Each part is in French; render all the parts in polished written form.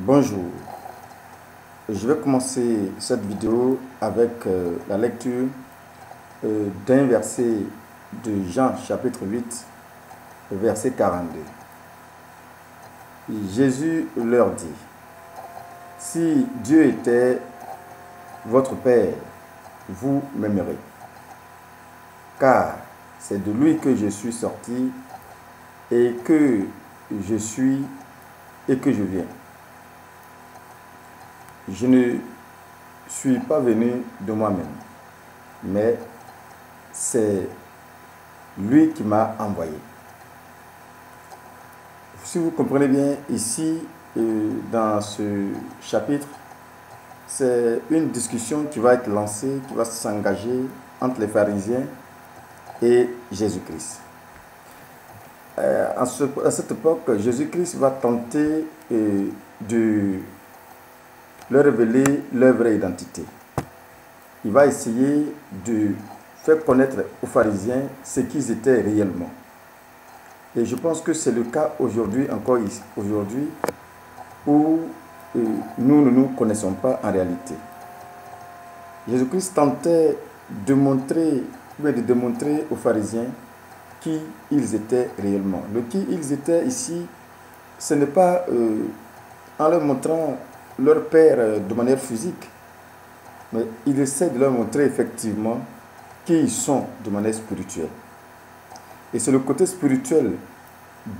Bonjour, je vais commencer cette vidéo avec la lecture d'un verset de Jean chapitre 8, verset 42. Jésus leur dit, si Dieu était votre Père, vous m'aimerez, car c'est de lui que je suis sorti et que je suis et que je viens. Je ne suis pas venu de moi-même, mais c'est lui qui m'a envoyé. Si vous comprenez bien, ici, dans ce chapitre, c'est une discussion qui va être lancée, qui va s'engager entre les pharisiens et Jésus-Christ. À cette époque, Jésus-Christ va tenter de leur révéler leur vraie identité. Il va essayer de faire connaître aux pharisiens ce qu'ils étaient réellement. Et je pense que c'est le cas aujourd'hui, encore aujourd'hui, où nous ne nous connaissons pas en réalité. Jésus-Christ tentait de démontrer aux pharisiens qui ils étaient réellement. Le qui ils étaient ici, ce n'est pas en leur montrant leur Père de manière physique, mais il essaie de leur montrer effectivement qui ils sont de manière spirituelle. Et c'est le côté spirituel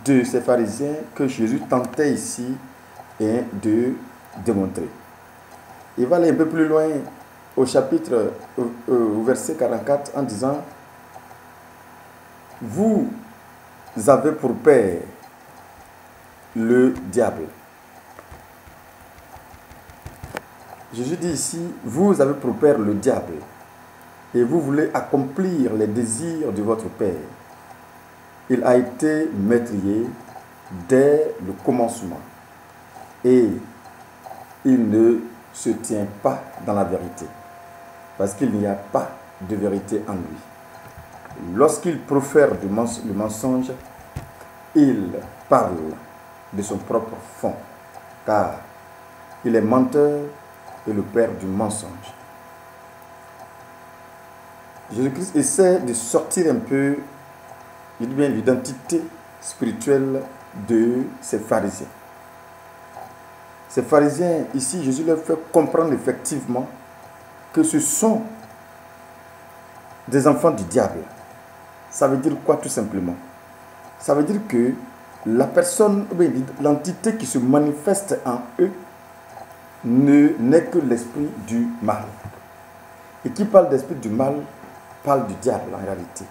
de ces pharisiens que Jésus tentait ici de démontrer. Il va aller un peu plus loin au chapitre, au verset 44 en disant, vous avez pour père le diable. Jésus dit ici, vous avez pour père le diable et vous voulez accomplir les désirs de votre père. Il a été métrié dès le commencement et il ne se tient pas dans la vérité parce qu'il n'y a pas de vérité en lui. Lorsqu'il profère le mensonge, il parle de son propre fond car il est menteur et le père du mensonge. Jésus-Christ essaie de sortir un peu, je dis bien, l'identité spirituelle de ces pharisiens. Ces pharisiens, ici, Jésus leur fait comprendre effectivement que ce sont des enfants du diable. Ça veut dire quoi tout simplement? Ça veut dire que la personne, l'entité qui se manifeste en eux, n'est que l'esprit du mal. Et qui parle d'esprit du mal, parle du diable en réalité.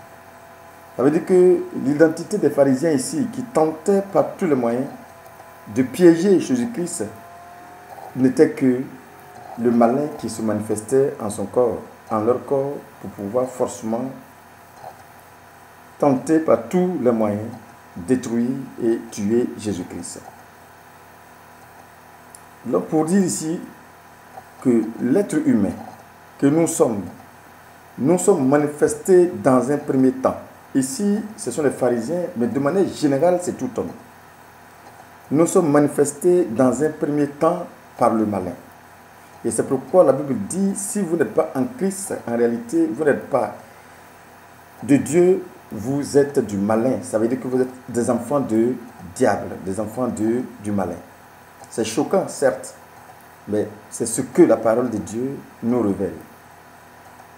Ça veut dire que l'identité des pharisiens ici, qui tentaient par tous les moyens de piéger Jésus-Christ, n'était que le malin qui se manifestait en son corps, en leur corps, pour pouvoir forcément tenter par tous les moyens détruire et tuer Jésus-Christ. Donc pour dire ici que l'être humain que nous sommes manifestés dans un premier temps. Ici, ce sont les pharisiens, mais de manière générale, c'est tout homme. Nous sommes manifestés dans un premier temps par le malin. Et c'est pourquoi la Bible dit, si vous n'êtes pas en Christ, en réalité, vous n'êtes pas de Dieu, vous êtes du malin. Ça veut dire que vous êtes des enfants de diable, des enfants du malin. C'est choquant, certes, mais c'est ce que la parole de Dieu nous révèle.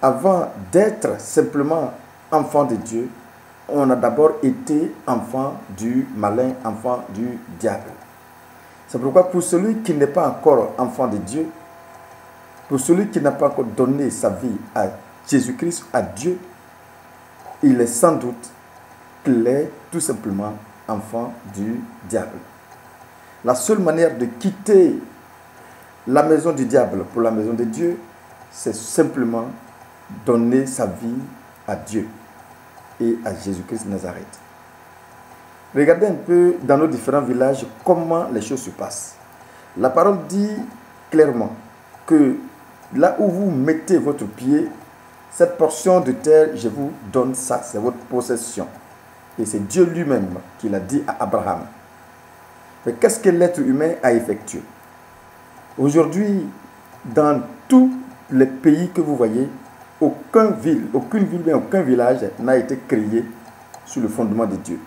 Avant d'être simplement enfant de Dieu, on a d'abord été enfant du malin, enfant du diable. C'est pourquoi pour celui qui n'est pas encore enfant de Dieu, pour celui qui n'a pas encore donné sa vie à Jésus-Christ, à Dieu, il est sans doute qu'il est tout simplement enfant du diable. La seule manière de quitter la maison du diable pour la maison de Dieu, c'est simplement donner sa vie à Dieu et à Jésus-Christ de Nazareth. Regardez un peu dans nos différents villages comment les choses se passent. La parole dit clairement que là où vous mettez votre pied, cette portion de terre, je vous donne ça, c'est votre possession. Et c'est Dieu lui-même qui l'a dit à Abraham. Mais qu'est-ce que l'être humain a effectué? Aujourd'hui, dans tous les pays que vous voyez, aucune ville, bien aucun village n'a été créé sur le fondement de Dieu.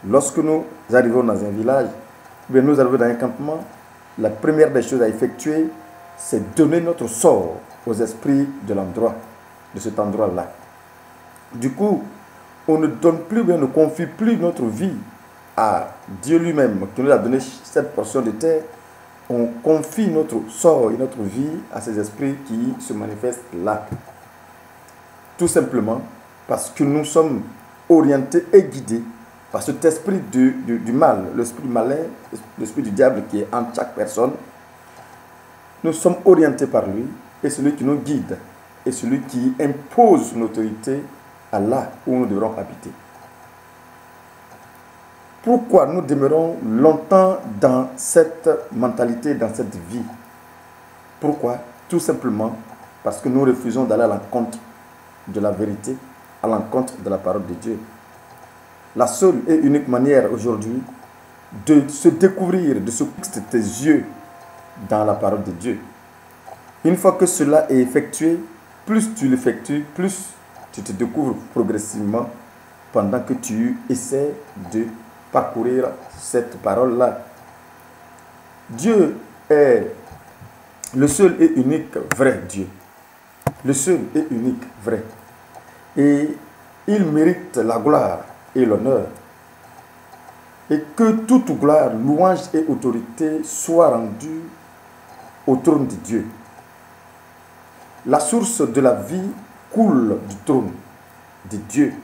Lorsque nous arrivons dans un village, bien nous arrivons dans un campement, la première des choses à effectuer, c'est donner notre sort aux esprits de l'endroit, de cet endroit-là. Du coup, on ne donne plus, bien, on ne confie plus notre vie à Dieu lui-même, qui nous a donné cette portion de terre. On confie notre sort et notre vie à ces esprits qui se manifestent là. Tout simplement parce que nous sommes orientés et guidés par cet esprit du mal, l'esprit malin, l'esprit du diable qui est en chaque personne. Nous sommes orientés par lui et celui qui nous guide et celui qui impose son autorité à là où nous devrons habiter. Pourquoi nous demeurons longtemps dans cette mentalité, dans cette vie? Pourquoi? Tout simplement parce que nous refusons d'aller à l'encontre de la vérité, à l'encontre de la parole de Dieu. La seule et unique manière aujourd'hui de se découvrir, de se fixer tes yeux dans la parole de Dieu. Une fois que cela est effectué, plus tu l'effectues, plus tu te découvres progressivement pendant que tu essaies de parcourir cette parole-là. Dieu est le seul et unique vrai Dieu. Le seul et unique vrai. Et il mérite la gloire et l'honneur. Et que toute gloire, louange et autorité soient rendues au trône de Dieu. La source de la vie coule du trône de Dieu.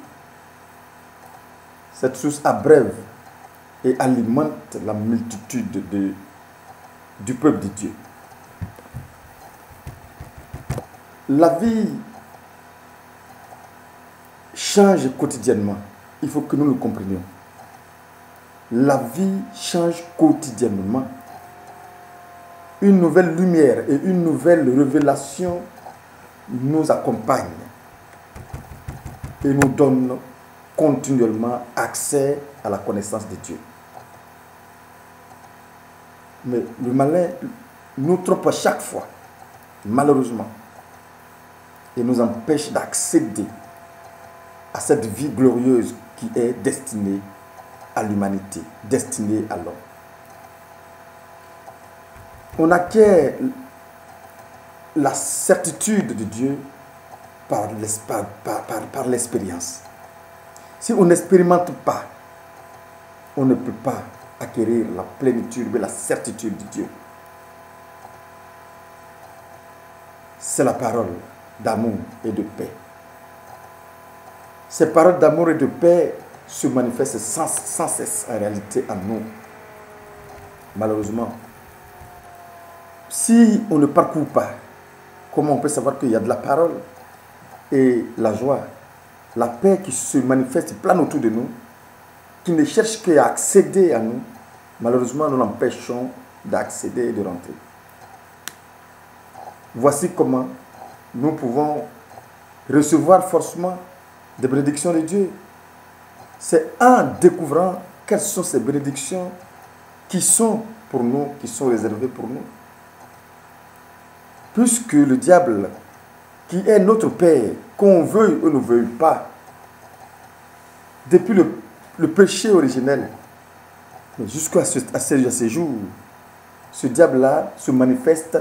Cette source abreuve et alimente la multitude du peuple de Dieu. La vie change quotidiennement. Il faut que nous le comprenions. La vie change quotidiennement. Une nouvelle lumière et une nouvelle révélation nous accompagnent et nous donnent continuellement accès à la connaissance de Dieu. Mais le malin nous trompe à chaque fois, malheureusement, et nous empêche d'accéder à cette vie glorieuse qui est destinée à l'humanité, destinée à l'homme. On acquiert la certitude de Dieu par l'expérience. Si on n'expérimente pas, on ne peut pas acquérir la plénitude et la certitude de Dieu. C'est la parole d'amour et de paix. Ces paroles d'amour et de paix se manifestent sans cesse en réalité en nous. Malheureusement, si on ne parcourt pas, comment on peut savoir qu'il y a de la parole et la joie, la paix qui se manifeste, plane autour de nous, qui ne cherche qu'à accéder à nous? Malheureusement, nous l'empêchons d'accéder et de rentrer. Voici comment nous pouvons recevoir forcément des bénédictions de Dieu. C'est en découvrant quelles sont ces bénédictions qui sont pour nous, qui sont réservées pour nous. Puisque le diable, qui est notre Père, qu'on veuille ou ne veuille pas, depuis le péché originel, jusqu'à ce jour, ce diable-là se manifeste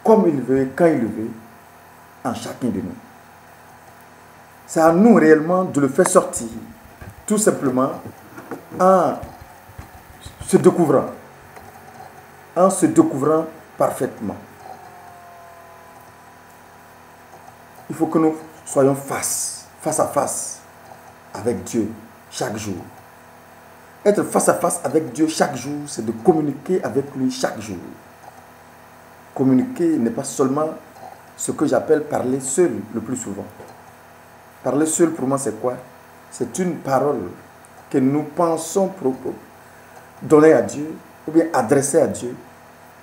comme il veut, quand il veut, en chacun de nous. C'est à nous réellement de le faire sortir, tout simplement en se découvrant parfaitement. Il faut que nous soyons face à face avec Dieu chaque jour. Être face à face avec Dieu chaque jour, c'est de communiquer avec lui chaque jour. Communiquer n'est pas seulement ce que j'appelle parler seul le plus souvent. Parler seul pour moi c'est quoi? C'est une parole que nous pensons donner à Dieu ou bien adresser à Dieu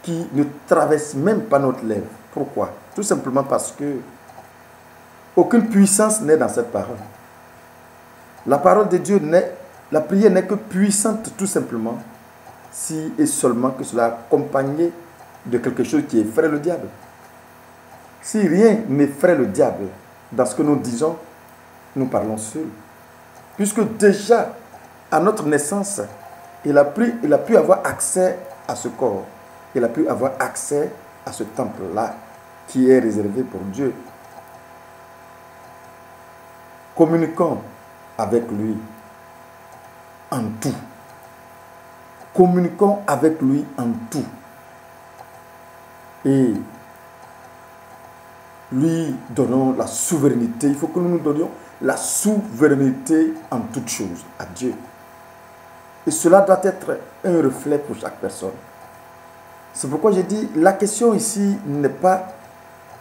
qui ne traverse même pas notre lèvre. Pourquoi? Tout simplement parce que aucune puissance n'est dans cette parole. La parole de Dieu la prière n'est que puissante tout simplement si et seulement que cela est accompagné de quelque chose qui effraie le diable. Si rien n'effraie le diable dans ce que nous disons, nous parlons seuls. Puisque déjà, à notre naissance, il a pu avoir accès à ce corps. Il a pu avoir accès à ce temple-là qui est réservé pour Dieu. Communiquons avec lui en tout. Communiquons avec lui en tout. Et lui donnons la souveraineté. Il faut que nous nous donnions la souveraineté en toutes choses à Dieu. Et cela doit être un reflet pour chaque personne. C'est pourquoi j'ai dit, la question ici n'est pas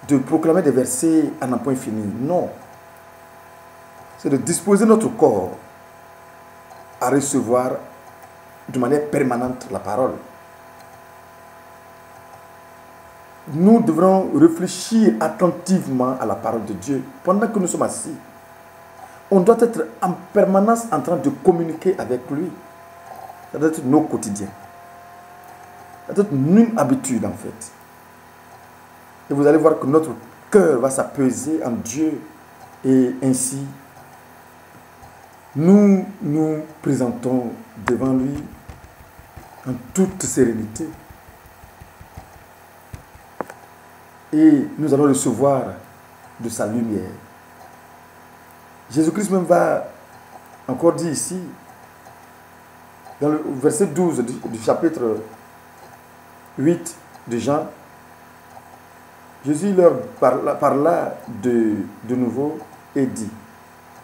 de proclamer des versets à un point fini. Non. C'est de disposer notre corps à recevoir de manière permanente la parole. Nous devrons réfléchir attentivement à la parole de Dieu pendant que nous sommes assis. On doit être en permanence en train de communiquer avec lui. Ça doit être nos quotidiens. Ça doit être une habitude en fait. Et vous allez voir que notre cœur va s'apaiser en Dieu et ainsi nous nous présentons devant lui en toute sérénité. Et nous allons recevoir de sa lumière. Jésus-Christ même va encore dire ici, dans le verset 12 du chapitre 8 de Jean, Jésus leur parla de nouveau et dit,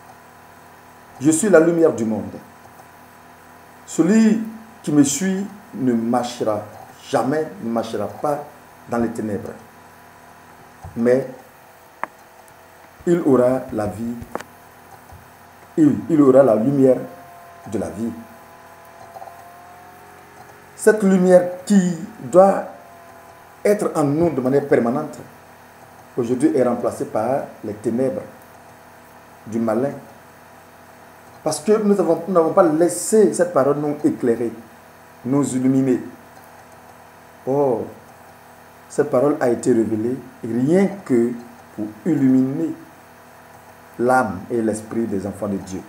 « Je suis la lumière du monde. Celui qui me suit ne marchera pas dans les ténèbres, mais il aura la vie, il aura la lumière de la vie. » Cette lumière qui doit être en nous de manière permanente, aujourd'hui est remplacée par les ténèbres du malin. Parce que nous n'avons pas laissé cette parole nous éclairer, nous illuminer. Or, cette parole a été révélée rien que pour illuminer l'âme et l'esprit des enfants de Dieu.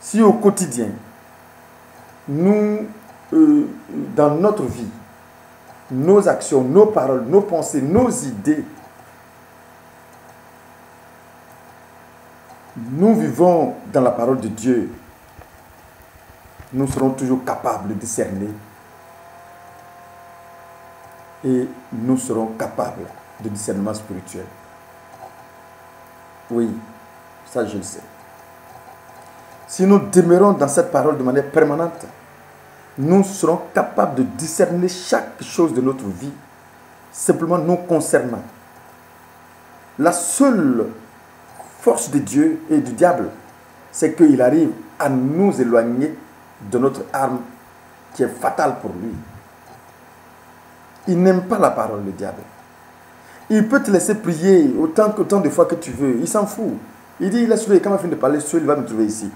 Si au quotidien, nous, dans notre vie, nos actions, nos paroles, nos pensées, nos idées, nous vivons dans la parole de Dieu, nous serons toujours capables de discerner et nous serons capables de discernement spirituel. Oui, ça je le sais. Si nous demeurons dans cette parole de manière permanente, nous serons capables de discerner chaque chose de notre vie, simplement nous concernant. La seule force de Dieu et du diable, c'est qu'il arrive à nous éloigner de notre arme qui est fatale pour lui. Il n'aime pas la parole, le diable. Il peut te laisser prier autant de fois que tu veux. Il s'en fout. Il dit, laisse-le, quand il finit de parler, seul, il va me trouver ici.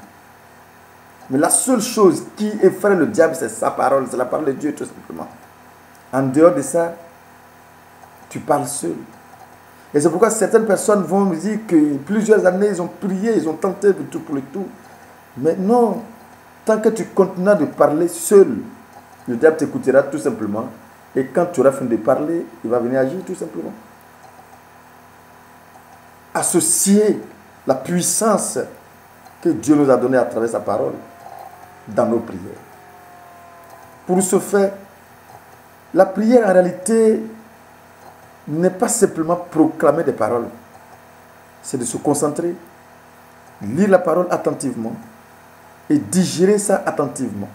Mais la seule chose qui effraie le diable, c'est sa parole, c'est la parole de Dieu tout simplement. En dehors de ça, tu parles seul. Et c'est pourquoi certaines personnes vont me dire que plusieurs années, ils ont prié, ils ont tenté de tout pour le tout. Mais non, tant que tu continueras de parler seul, le diable t'écoutera tout simplement. Et quand tu auras fini de parler, il va venir agir tout simplement. Associer la puissance que Dieu nous a donnée à travers sa parole dans nos prières. Pour ce faire, la prière en réalité n'est pas simplement proclamer des paroles. C'est de se concentrer, lire la parole attentivement et digérer ça attentivement.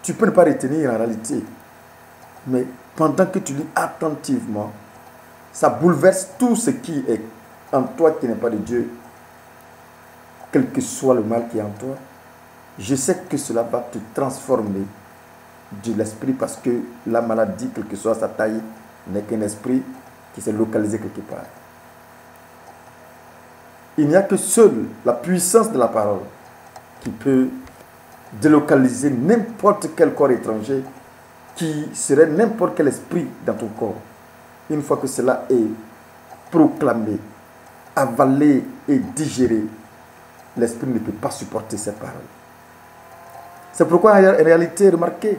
Tu peux ne pas retenir en réalité, mais pendant que tu lis attentivement, ça bouleverse tout ce qui est en toi qui n'est pas de Dieu. Quel que soit le mal qui est en toi, je sais que cela va te transformer de l'esprit parce que la maladie, quelle que soit sa taille, n'est qu'un esprit qui s'est localisé quelque part. Il n'y a que seule la puissance de la parole qui peut délocaliser n'importe quel corps étranger qui serait n'importe quel esprit dans ton corps, une fois que cela est proclamé, avalé et digéré, l'esprit ne peut pas supporter ces paroles. C'est pourquoi en réalité, remarquez,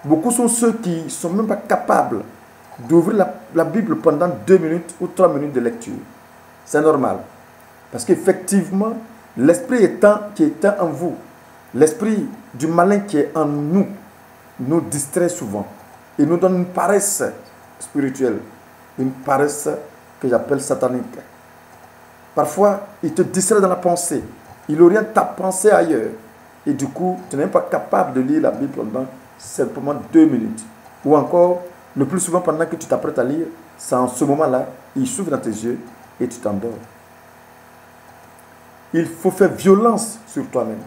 beaucoup sont ceux qui ne sont même pas capables d'ouvrir la Bible pendant 2 minutes ou 3 minutes de lecture. C'est normal. Parce qu'effectivement, l'esprit qui est en vous, l'esprit du malin qui est en nous distrait souvent. Il nous donne une paresse spirituelle, une paresse que j'appelle satanique. Parfois, il te distrait dans la pensée. Il oriente ta pensée ailleurs. Et du coup, tu n'es même pas capable de lire la Bible pendant simplement 2 minutes. Ou encore, le plus souvent pendant que tu t'apprêtes à lire, c'est en ce moment-là, il s'ouvre dans tes yeux et tu t'endors. Il faut faire violence sur toi-même.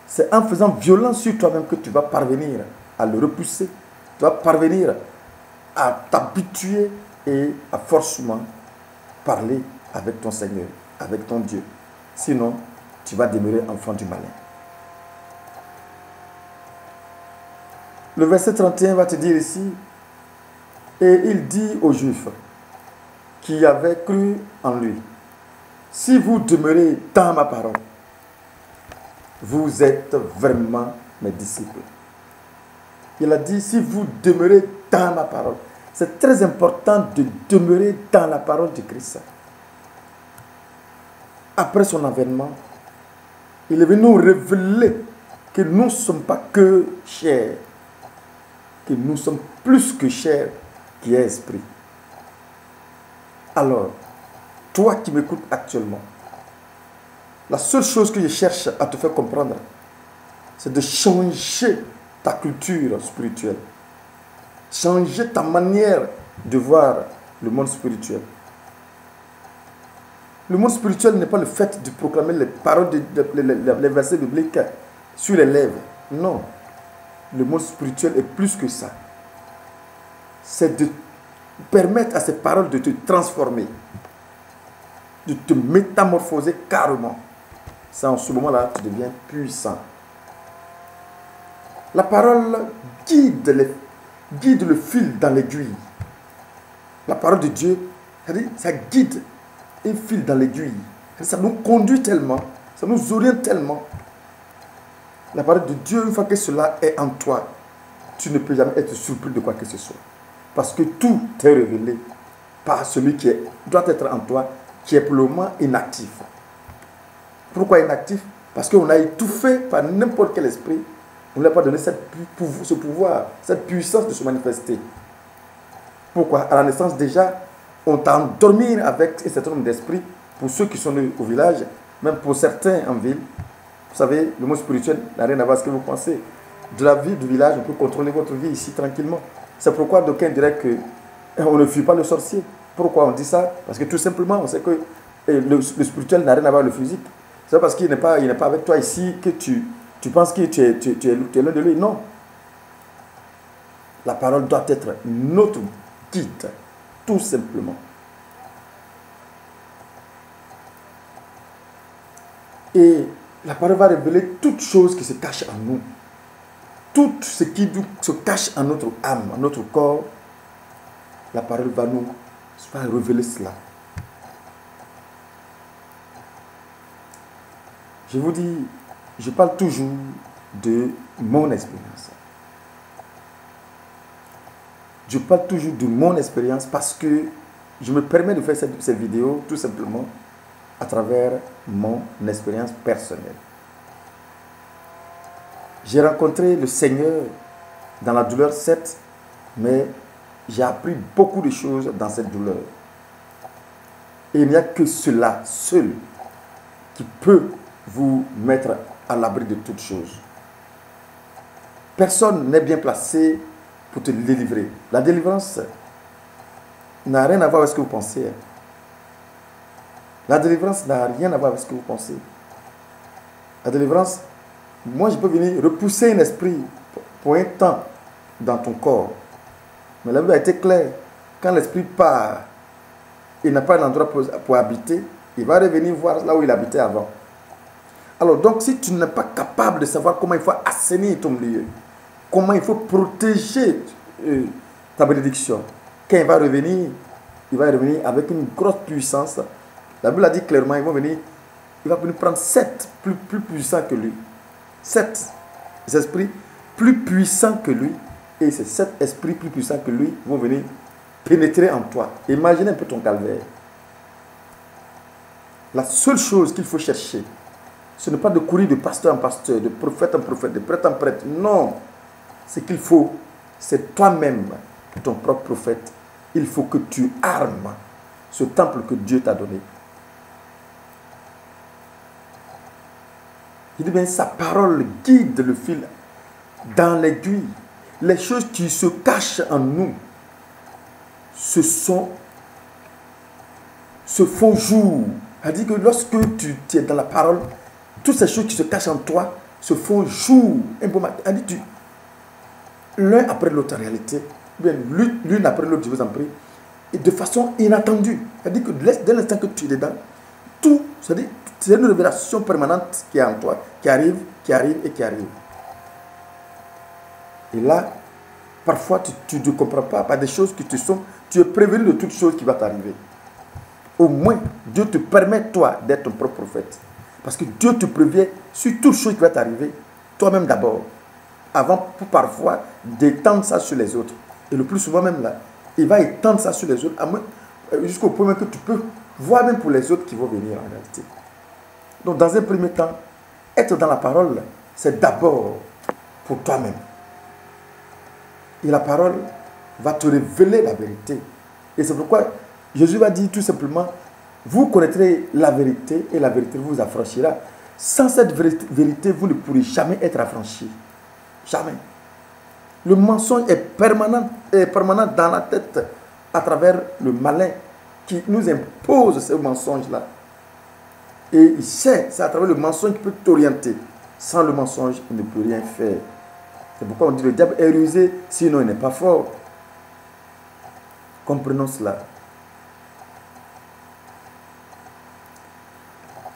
C'est en faisant violence sur toi-même que tu vas parvenir à le repousser. Tu vas parvenir à t'habituer et à forcément parler avec ton Seigneur, avec ton Dieu. Sinon, tu vas demeurer enfant du malin. Le verset 31 va te dire ici, et il dit aux Juifs qui avaient cru en lui, si vous demeurez dans ma parole, vous êtes vraiment mes disciples. Il a dit, si vous demeurez dans ma parole, c'est très important de demeurer dans la parole de Christ. Après son avènement, il est venu nous révéler que nous ne sommes pas que chair, que nous sommes plus que chair qui est esprit. Alors, toi qui m'écoutes actuellement, la seule chose que je cherche à te faire comprendre, c'est de changer ta culture spirituelle, changer ta manière de voir le monde spirituel. Le monde spirituel n'est pas le fait de proclamer les paroles, les versets bibliques sur les lèvres. Non. Le monde spirituel est plus que ça. C'est de permettre à ces paroles de te transformer, de te métamorphoser carrément. C'est en ce moment-là que tu deviens puissant. La parole guide le fil dans l'aiguille. La parole de Dieu, ça guide un fil dans l'aiguille. Ça nous conduit tellement, ça nous oriente tellement. La parole de Dieu, une fois que cela est en toi, tu ne peux jamais être surpris de quoi que ce soit. Parce que tout est révélé par celui qui doit être en toi, qui est pour le moment inactif. Pourquoi inactif? Parce qu'on a étouffé par n'importe quel esprit. On ne lui a pas donné ce pouvoir, cette puissance de se manifester. Pourquoi? À la naissance déjà, on t'a endormi avec un certain nombre d'esprits. Pour ceux qui sont au village, même pour certains en ville. Vous savez, le monde spirituel n'a rien à voir avec ce que vous pensez. De la vie du village, on peut contrôler votre vie ici tranquillement. C'est pourquoi d'aucuns diraient qu'on ne fuit pas le sorcier. Pourquoi on dit ça? Parce que tout simplement, on sait que le spirituel n'a rien à voir avec le physique. C'est parce qu'il n'est pas avec toi ici que tu penses que tu es l'un de lui. Non. La parole doit être notre guide, tout simplement. Et la parole va révéler toutes choses qui se cachent en nous. Tout ce qui se cache en notre âme, en notre corps, la parole va révéler cela. Je vous dis, je parle toujours de mon expérience. Je parle toujours de mon expérience parce que je me permets de faire cette vidéo tout simplement à travers mon expérience personnelle. J'ai rencontré le Seigneur dans la douleur, certes, mais j'ai appris beaucoup de choses dans cette douleur. Et il n'y a que cela seul qui peut vous mettre à l'abri de toutes choses. Personne n'est bien placé pour te délivrer. La délivrance n'a rien à voir avec ce que vous pensez. La délivrance n'a rien à voir avec ce que vous pensez. La délivrance, moi je peux venir repousser un esprit pour un temps dans ton corps. Mais la Bible a été claire. Quand l'esprit part, il n'a pas d'endroit pour habiter, il va revenir voir là où il habitait avant. Alors donc si tu n'es pas capable de savoir comment il faut assainir ton milieu, comment il faut protéger ta bénédiction. Quand il va revenir avec une grosse puissance. La Bible a dit clairement, il va venir prendre 7 plus puissants que lui. 7 esprits plus puissants que lui. Et ces 7 esprits plus puissants que lui vont venir pénétrer en toi. Imaginez un peu ton calvaire. La seule chose qu'il faut chercher, ce n'est pas de courir de pasteur en pasteur, de prophète en prophète, de prêtre en prêtre. Non. Ce qu'il faut, c'est toi-même, ton propre prophète. Il faut que tu armes ce temple que Dieu t'a donné. Il dit bien, sa parole guide le fil dans l'aiguille. Les choses qui se cachent en nous se font jour. C'est-à-dire que lorsque tu es dans la parole, toutes ces choses qui se cachent en toi se font jour. L'un après l'autre en réalité, bien l'une après l'autre, je vous en prie, et de façon inattendue. C'est-à-dire que dès l'instant que tu es dedans, tout, c'est-à-dire c'est une révélation permanente qui est en toi, qui arrive. Et là, parfois tu ne comprends pas par des choses qui tu es prévenu de toutes choses qui vont t'arriver. Au moins, Dieu te permet, toi, d'être ton propre prophète. Parce que Dieu te prévient sur toutes choses qui vont t'arriver, toi-même d'abord, avant parfois d'étendre ça sur les autres. Et le plus souvent même là, il va étendre ça sur les autres, jusqu'au point même que tu peux voir même pour les autres qui vont venir en réalité. Donc dans un premier temps, être dans la parole, c'est d'abord pour toi-même. Et la parole va te révéler la vérité. Et c'est pourquoi Jésus va dire tout simplement, vous connaîtrez la vérité et la vérité vous affranchira. Sans cette vérité, vous ne pourrez jamais être affranchi. Jamais. Le mensonge est permanent dans la tête à travers le malin qui nous impose ce mensonge-là. Et il sait, c'est à travers le mensonge qu'il peut t'orienter. Sans le mensonge, il ne peut rien faire. C'est pourquoi on dit le diable est rusé, sinon il n'est pas fort. Comprenons cela.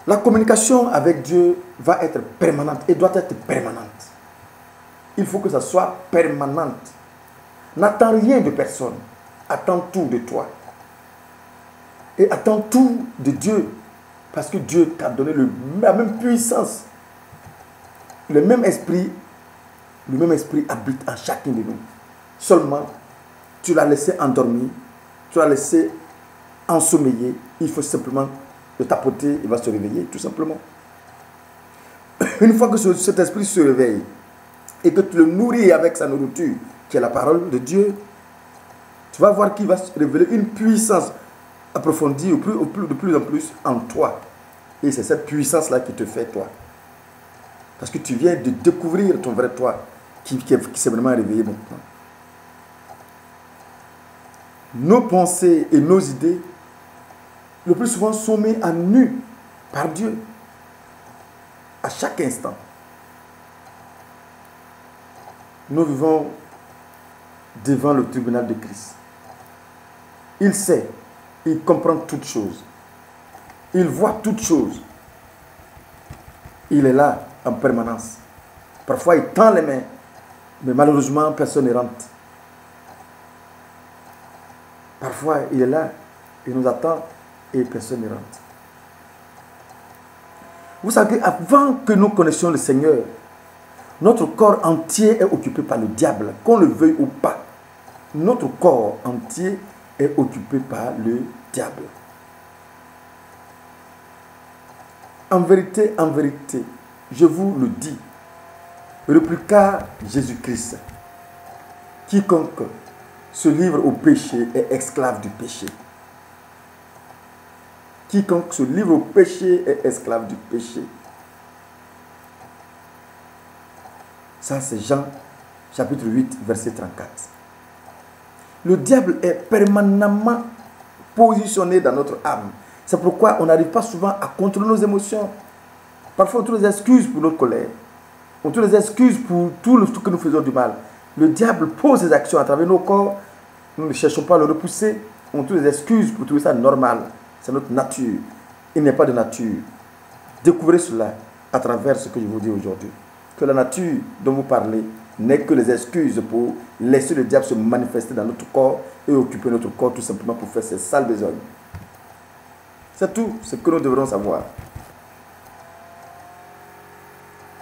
La communication avec Dieu va être permanente et doit être permanente. Il faut que ça soit permanente. N'attends rien de personne. Attends tout de toi. Et attends tout de Dieu. Parce que Dieu t'a donné la même puissance. Le même esprit habite en chacun de nous. Seulement, tu l'as laissé endormi, tu l'as laissé ensommeiller. Il faut simplement le tapoter, il va se réveiller, tout simplement. Une fois que cet esprit se réveille et que tu le nourris avec sa nourriture, qui est la parole de Dieu, tu vas voir qu'il va se révéler une puissance approfondie de plus en plus en toi. Et c'est cette puissance-là qui te fait toi. Parce que tu viens de découvrir ton vrai toi qui s'est vraiment réveillé maintenant. Nos pensées et nos idées, le plus souvent, sont mis à nu par Dieu. À chaque instant. Nous vivons devant le tribunal de Christ. Il sait, il comprend toutes choses. Il voit toutes choses. Il est là en permanence. Parfois, il tend les mains, mais malheureusement, personne ne rentre. Parfois, il est là, il nous attend et personne ne rentre. Vous savez, avant que nous connaissions le Seigneur, notre corps entier est occupé par le diable, qu'on le veuille ou pas. Notre corps entier est occupé par le diable. En vérité, je vous le dis, le plus qu'à Jésus-Christ, quiconque se livre au péché est esclave du péché. Quiconque se livre au péché est esclave du péché. Ça, c'est Jean, chapitre 8, verset 34. Le diable est permanemment positionné dans notre âme. C'est pourquoi on n'arrive pas souvent à contrôler nos émotions. Parfois, on trouve des excuses pour notre colère. On trouve des excuses pour tout ce que nous faisons du mal. Le diable pose ses actions à travers nos corps. Nous ne cherchons pas à le repousser. On trouve des excuses pour trouver ça normal. C'est notre nature. Il n'est pas de nature. Découvrez cela à travers ce que je vous dis aujourd'hui. Que la nature dont vous parlez n'est que les excuses pour laisser le diable se manifester dans notre corps et occuper notre corps tout simplement pour faire ses sales besognes. C'est tout ce que nous devrons savoir.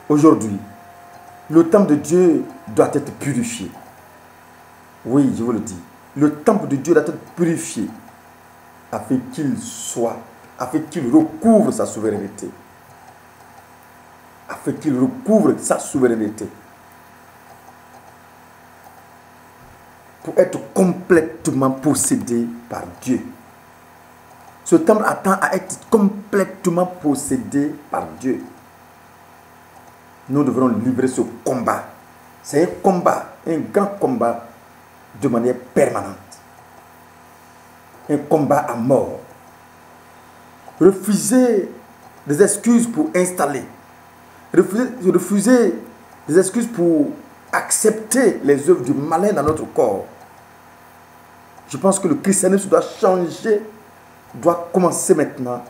Aujourd'hui, le temple de Dieu doit être purifié. Oui, je vous le dis. Le temple de Dieu doit être purifié afin qu'il soit, afin qu'il recouvre sa souveraineté. Afin qu'il recouvre sa souveraineté. Pour être complètement possédé par Dieu. Ce temple attend à être complètement possédé par Dieu. Nous devrons livrer ce combat. C'est un combat, un grand combat de manière permanente. Un combat à mort. Refuser des excuses pour installer. Refuser des excuses pour accepter les œuvres du malin dans notre corps. Je pense que le christianisme doit changer, doit commencer maintenant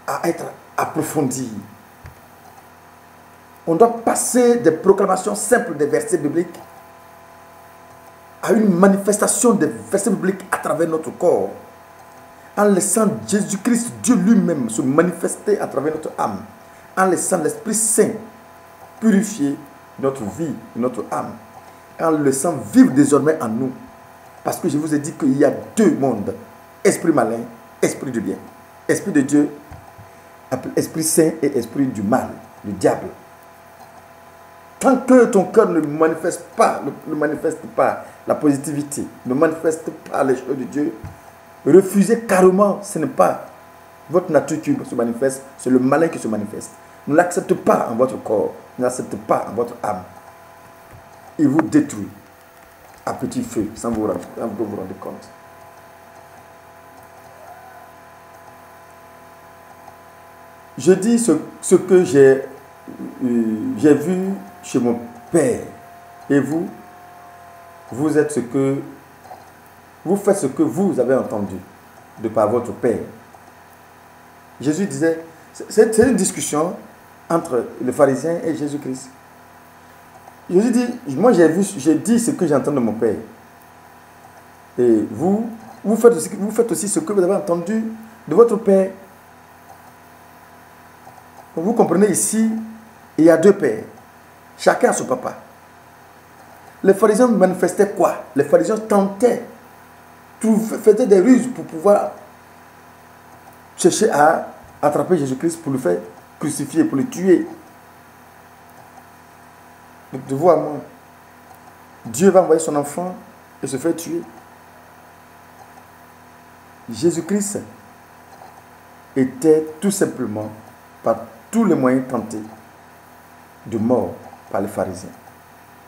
à être approfondi. On doit passer des proclamations simples des versets bibliques à une manifestation des versets bibliques à travers notre corps, en laissant Jésus-Christ, Dieu lui-même, se manifester à travers notre âme, en laissant l'Esprit Saint purifier notre vie, notre âme, en le laissant vivre désormais en nous. Parce que je vous ai dit qu'il y a deux mondes, esprit malin, esprit de bien. Esprit de Dieu, esprit saint et esprit du mal, le diable. Tant que ton cœur ne manifeste pas la positivité, ne manifeste pas les choses de Dieu, refusez carrément, ce n'est pas votre nature qui se manifeste, c'est le malin qui se manifeste. Ne l'acceptez pas en votre corps, ne l'acceptez pas en votre âme. Il vous détruit à petit feu, sans vous rendre compte. Je dis ce que j'ai vu chez mon père. Et vous, vous faites ce que vous avez entendu de par votre père. Jésus disait, c'est une discussion entre le pharisien et Jésus-Christ. Jésus dit, moi j'ai dit ce que j'entends de mon père. Et vous faites aussi ce que vous avez entendu de votre père. Vous comprenez ici, il y a deux pères. Chacun a son papa. Les pharisiens manifestaient quoi? Les pharisiens tentaient, faisaient des ruses pour pouvoir chercher à attraper Jésus-Christ pour le faire crucifier, pour le tuer. Donc, de vous à moi, Dieu va envoyer son enfant et se faire tuer. Jésus-Christ était tout simplement, par tous les moyens tentés, de mort par les pharisiens.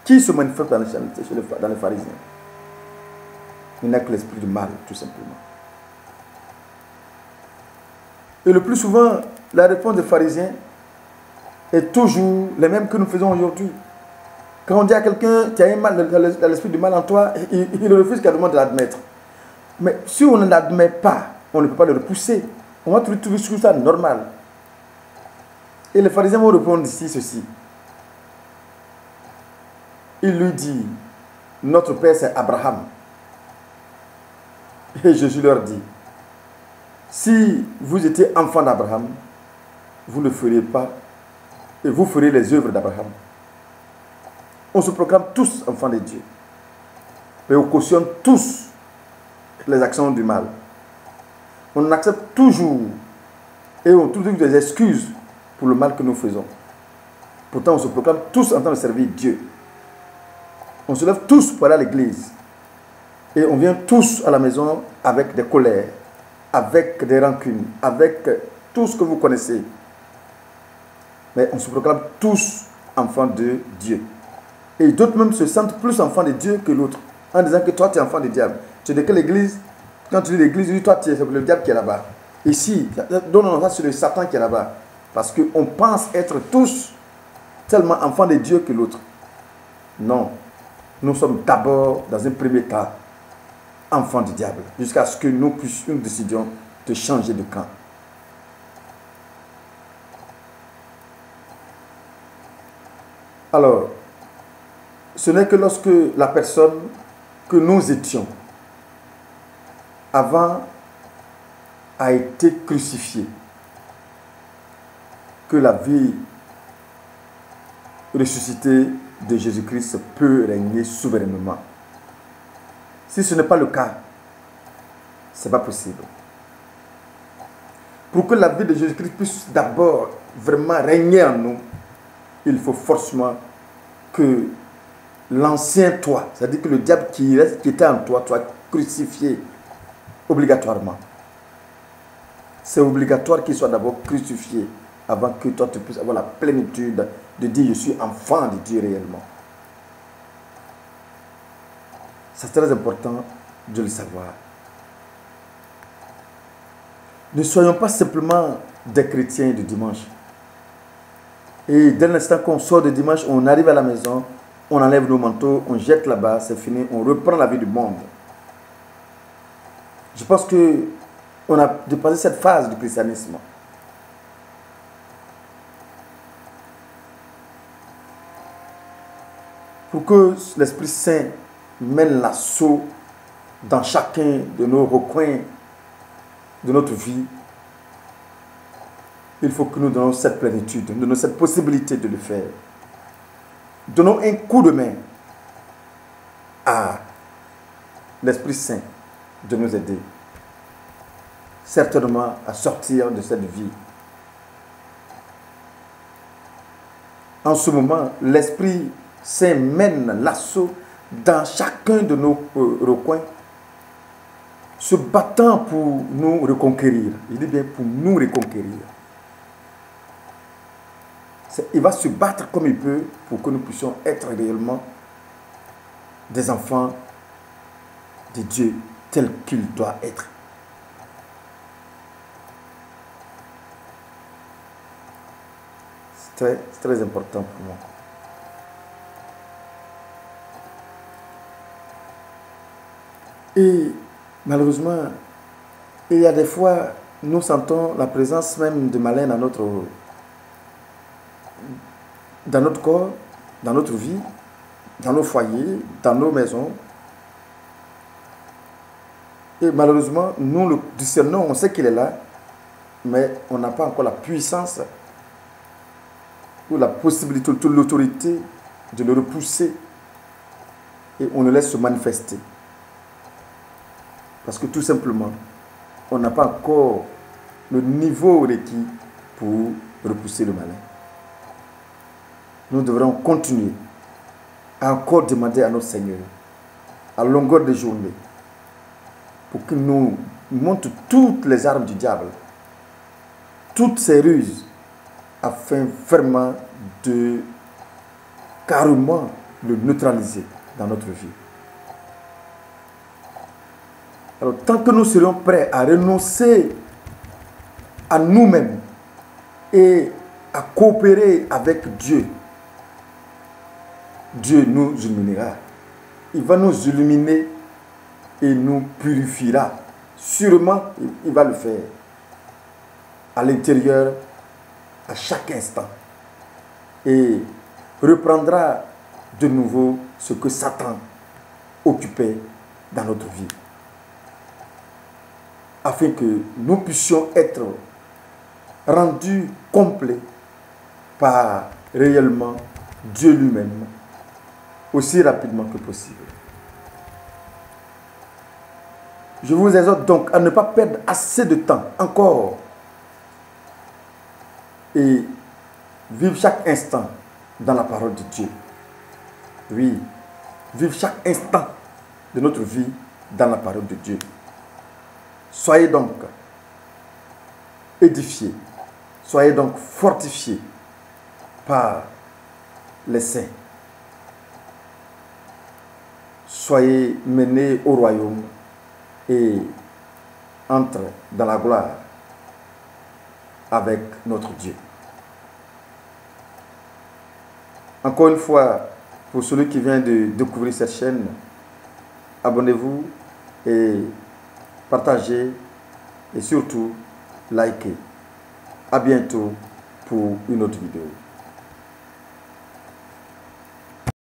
Qui se manifeste dans les pharisiens? Il n'a que l'esprit du mal, tout simplement. Et le plus souvent, la réponse des pharisiens est toujours les mêmes que nous faisons aujourd'hui. Quand on dit à quelqu'un qui a un mal, l'esprit du mal en toi, il refuse carrément de l'admettre. Mais si on ne l'admet pas, on ne peut pas le repousser. On va trouver ça normal. Et les pharisiens vont répondre ici ceci. Il lui dit, notre père c'est Abraham. Et Jésus leur dit, si vous étiez enfant d'Abraham, vous ne feriez pas, et vous ferez les œuvres d'Abraham. On se proclame tous enfants de Dieu. Mais on cautionne tous les actions du mal. On accepte toujours et on trouve des excuses pour le mal que nous faisons. Pourtant, on se proclame tous en train de servir Dieu. On se lève tous pour aller à l'église. Et on vient tous à la maison avec des colères, avec des rancunes, avec tout ce que vous connaissez. Mais on se proclame tous enfants de Dieu. Et d'autres même se sentent plus enfants de Dieu que l'autre, en disant que toi tu es enfant du diable. Tu es de quelle église? Quand tu dis l'église, tu dis toi tu es le diable qui est là-bas. Ici, non, c'est le Satan qui est là-bas. Parce qu'on pense être tous tellement enfants de Dieu que l'autre. Non. Nous sommes d'abord, dans un premier temps, enfants du diable. Jusqu'à ce que nous décidions de changer de camp. Alors, ce n'est que lorsque la personne que nous étions avant a été crucifiée que la vie ressuscitée de Jésus-Christ peut régner souverainement. Si ce n'est pas le cas, ce n'est pas possible. Pour que la vie de Jésus-Christ puisse d'abord vraiment régner en nous, il faut forcément que l'ancien toi, c'est-à-dire que le diable qui était en toi, soit crucifié obligatoirement. C'est obligatoire qu'il soit d'abord crucifié avant que toi tu puisses avoir la plénitude de dire je suis enfant de Dieu réellement. C'est très important de le savoir. Ne soyons pas simplement des chrétiens de dimanche. Et dès l'instant qu'on sort de dimanche, on arrive à la maison, on enlève nos manteaux, on jette là-bas, c'est fini, on reprend la vie du monde. Je pense qu'on a dépassé cette phase du christianisme. Pour que l'Esprit Saint mène l'assaut dans chacun de nos recoins de notre vie, il faut que nous donnons cette plénitude, nous donnons cette possibilité de le faire. Donnons un coup de main à l'Esprit Saint de nous aider, certainement à sortir de cette vie. En ce moment, l'Esprit Saint mène l'assaut dans chacun de nos recoins, se battant pour nous reconquérir. Il dit bien pour nous reconquérir. Il va se battre comme il peut pour que nous puissions être réellement des enfants de Dieu tels qu'il doit être. C'est très important pour moi. Et malheureusement, il y a des fois, nous sentons la présence même de malin dans notre corps, dans notre vie, dans nos foyers, dans nos maisons. Et malheureusement, nous le discernons, on sait qu'il est là, mais on n'a pas encore la puissance ou la possibilité, ou l'autorité de le repousser. Et on le laisse se manifester. Parce que tout simplement, on n'a pas encore le niveau requis pour repousser le malin. Nous devrons continuer à encore demander à notre Seigneur, à longueur de journée, pour qu'il nous montre toutes les armes du diable, toutes ses ruses, afin vraiment de carrément le neutraliser dans notre vie. Alors, tant que nous serons prêts à renoncer à nous-mêmes et à coopérer avec Dieu, Dieu nous illuminera. Il va nous illuminer et nous purifiera. Sûrement, il va le faire à l'intérieur, à chaque instant. Et reprendra de nouveau ce que Satan occupait dans notre vie. Afin que nous puissions être rendus complets par réellement Dieu lui-même, aussi rapidement que possible. Je vous exhorte donc à ne pas perdre assez de temps encore et vivre chaque instant dans la parole de Dieu. Oui, vivre chaque instant de notre vie dans la parole de Dieu. Soyez donc édifiés, soyez donc fortifiés par les saints. Soyez menés au royaume et entrez dans la gloire avec notre Dieu. Encore une fois, pour celui qui vient de découvrir cette chaîne, abonnez-vous et partagez et surtout likez. À bientôt pour une autre vidéo.